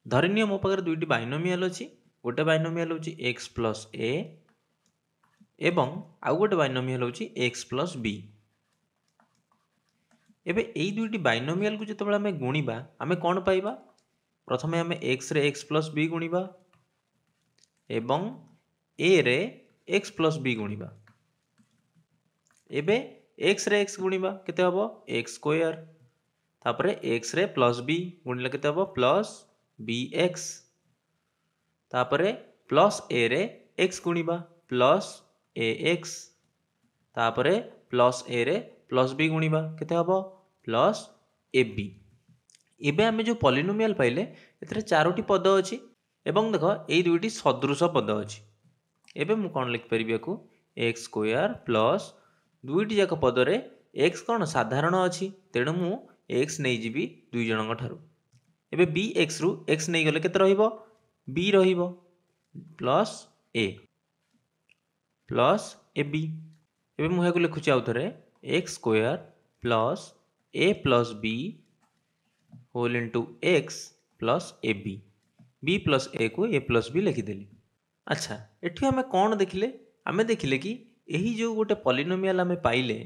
धरिनियो मो पाखरे दुईटी बाइनोमियाल अछि गोटे बाइनोमियाल होची x प्लस a एवं आउ गोटे बाइनोमियाल होची x प्लस b। एबे एई दुईटी बाइनोमियाल को जेतेबेले आमे गुणिबा आमे कोन पाइबा प्रथमे आमे x रे x प्लस b गुणिबा एवं a रे x प्लस b गुणिबा। एबे x रे x गुणिबा केते हबो x स्क्वायर तापरे x रे प्लस b गुणिले केते हबो प्लस bx तापरे प्लस a रे x गुणिबा प्लस ax तापरे प्लस a रे प्लस b गुणिबा केते हबो प्लस ab। एबे आमे जो पॉलिनोमियल पाइले एथरे चारोटी पद अछि एवं देखो एई दुईटी सदृश पद अछि। एबे मु कोन लिख परिबे को x स्क्वायर प्लस दुईटी जाक पद रे x कोन साधारण अछि तेणु मु x नै जिबी दुई जनक ठारू। एबे bx रु x नै गले केते रहिबो b रहिबो प्लस a प्लस ab। एबे मु हेकु लिखुची आउ थरे x square plus a plus b whole into x plus ab b plus a को a प्लस b लिखिदेली। अच्छा एठी आमे कोन देखिले आमे देखिले कि एही जो गोटे पॉलिनोमियल आमे पाइले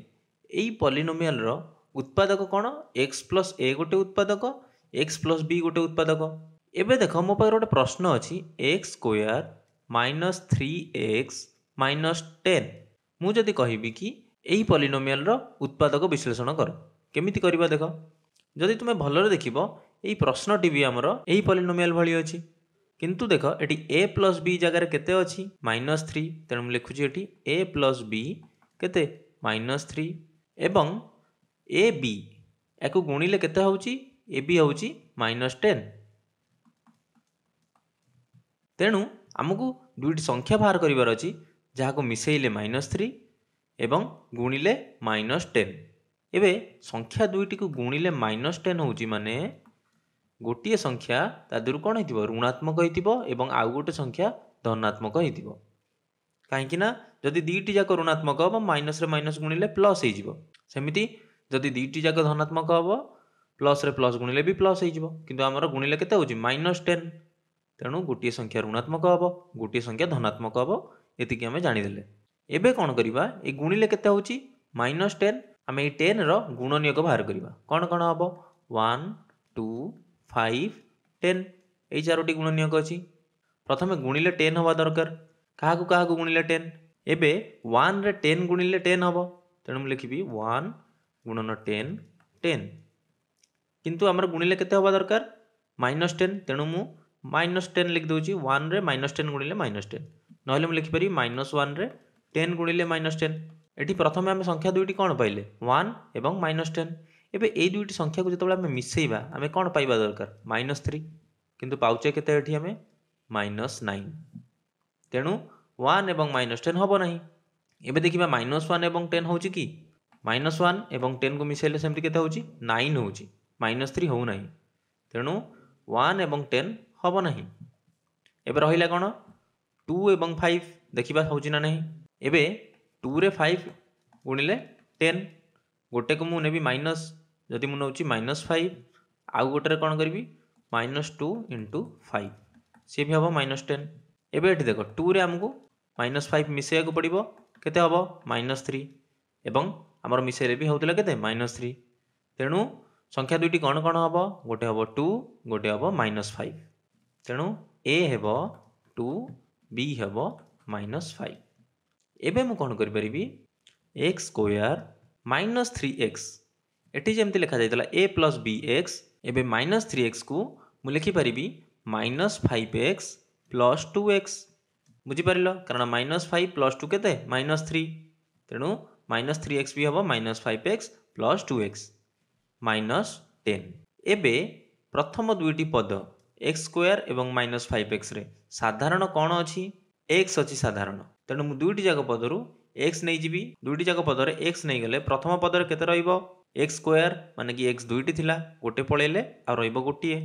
एई पॉलिनोमियल रो उत्पादक कोन x प्लस a गोटे उत्पादक x प्लस b गोटे उत्पादक। एबे देखो मो पाखरे गोटे प्रश्न अछि x square minus 3x minus 10 मु जदि कहिबी कि एही पॉलिनोमियल रो उत्पादक विश्लेषण कर केमिति करिबा देखो जदि तुमे भलरे देखिबो एही प्रश्नटी भी हमरो एही पॉलिनोमियल भली अछि किंतु देखो एटी a प्लस b जगह रे केते अछि -3 तेणु मु लिखुची एटी a प्लस b केते -3 एवं ab एको गुणिले केते होउची ab होउची -10 तेणु आमको दुईटी संख्या बाहर करिवार अछि जाहाको मिसेइले -3 एवं गुणिले -10। एबे संख्या दुईटी को गुणिले -10 होउची माने गोटिए संख्या तादुरु कोन हेतिबो ऋणात्मक हेतिबो एवं आउ गोटे संख्या धनात्मक हेतिबो काहेकि ना जदि दुईटी जाक ऋणात्मक हबो माइनस रे माइनस गुणिले प्लस हेजिबो सेमिति जदि दुईटी जाक धनात्मक हबो प्लस रे प्लस गुणिले भी प्लस हेजिबो किंतु हमर गुणिले केते होउची -10 तेणु गोटिए संख्या ऋणात्मक हबो गोटिए संख्या धनात्मक हबो एतिकी आमे जानि देले। एबे कोन करिबा ए गुणिले केते होउची -10 आमे ए 10 रो गुणनीयक बाहर करिबा कोन कोन हबो 1 2 5 10 एई चारोटी गुणनीयक अछि प्रथमे गुणिले 10 हवा दरकार काहाकु गुणिले 10 एबे 1 रे 10 गुणिले 10 हबो तेणु मु लिखिबी 1 गुणन 10 10 किंतु हमर गुणिले केते हवा दरकार -10 तेणु मु -10 लिख दउची 1 रे -10 गुणिले -10 नहले मु लिखि पारि -1 रे 10 गुणिले -10 एठी प्रथमे आमे संख्या दुईटी कोन पाइले 1 एवं -10 एबे एई दुईटी संख्या को जेतेबेले आमे मिसेइबा आमे कोन पाइबा दरकार -3 किंतु पाउचे केते एठी आमे -9 तेणु 1 एवं -10 हबो नाही। एबे देखिबा -1 एवं 10 होउची कि -1 एवं 10 को मिसेइले सेमति केते होउची 9 होउची -3 होउ नाही तेणु 1 एवं 10 हबो नाही। एबे रहिला कोन 2 एवं 5 देखिबा होउची ना नाही एबे 2 रे 5 गुणिले 10 गोटे को मु नेबी माइनस जदि मु नउची -5 आउ गोटे रे कोन करबी -2 इंटू 5 से भी हबो -10। एबे एठी देखो 2 रे हमकु -5 मिसेया को पड़िबो केते हबो -3 एवं हमर मिसेले भी होउतला केते -3 तेणु संख्या दुईटी कोन कोन हबो गोटे हबो 2 गोटे हबो -5 तेणु a हेबो 2 b हेबो -5। एबे मु कोन करि परिबी x स्क्वायर -3x एठी जेमति लिखा जायतला a प्लस bx एबे -3x को मु लिखि परिबी -5x प्लस 2x बुझी परिलो कारण -5 प्लस 2 केते -3 तेणु -3x भी हबो -5x प्लस 2x -10। एबे प्रथम दुईटी पद x स्क्वायर एवं -5x रे साधारण कोन अछि x अछि साधारण तेणु मु दुईटी जाक पदरु x नै जिबी दुईटी जाक पदरे x नै गले प्रथम पदरे केते रहिबो x स्क्वायर माने कि x दुईटी थिला गोटे पळेले आ रहिबो गोटिए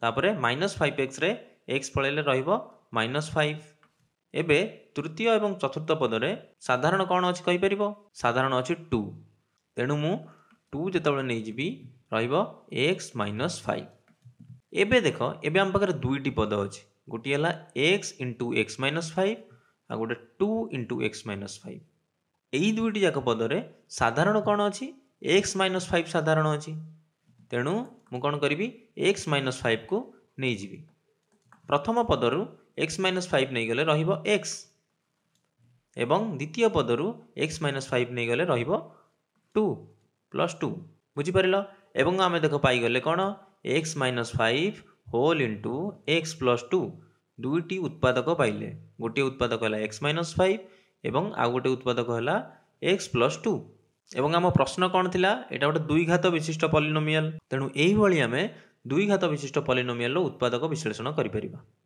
तापरे -5x रे x पळेले रहिबो -5। एबे तृतीय एवं चतुर्थ पदरे साधारण कोन अछि कहि परिबो साधारण अछि 2 तेणु मु 2 जेतेबेले नै जिबी रहिबो x -5 एबे देख एबे आम पाखे दुईटी पद अच्छी गोटे है x into x minus five आ गोटे 2 इंटू एक्स माइनस फाइव यही दुईटी जाक पदरे साधारण कौन अच्छी एक्स माइनस फाइव साधारण अच्छी तेणु मु कौन करी एक्स माइनस फाइव को नहीं जीवी प्रथम पदरु एक्स माइनस फाइव नहीं गले रहिबो एक्स एवं द्वितीय पदरु एक्स माइनस फाइव नहीं गले रहिबो 2 प्लस 2 बुझीपार एवं आम देख पाईगले कौन x minus five whole into x plus 2 दुईटी उत्पादक पाइले गोटे उत्पादक है एक्स माइनस फाइव एवं आउ गोटे उत्पादक है एक्स प्लस 2 एवं आम प्रश्न कौन थिला एटा गोटे दुई घात विशिष्ट पॉलिनोमियल तेणु यही आम दुई घात विशिष्ट पॉलिनोमियल उत्पादक विश्लेषण करि परिबा।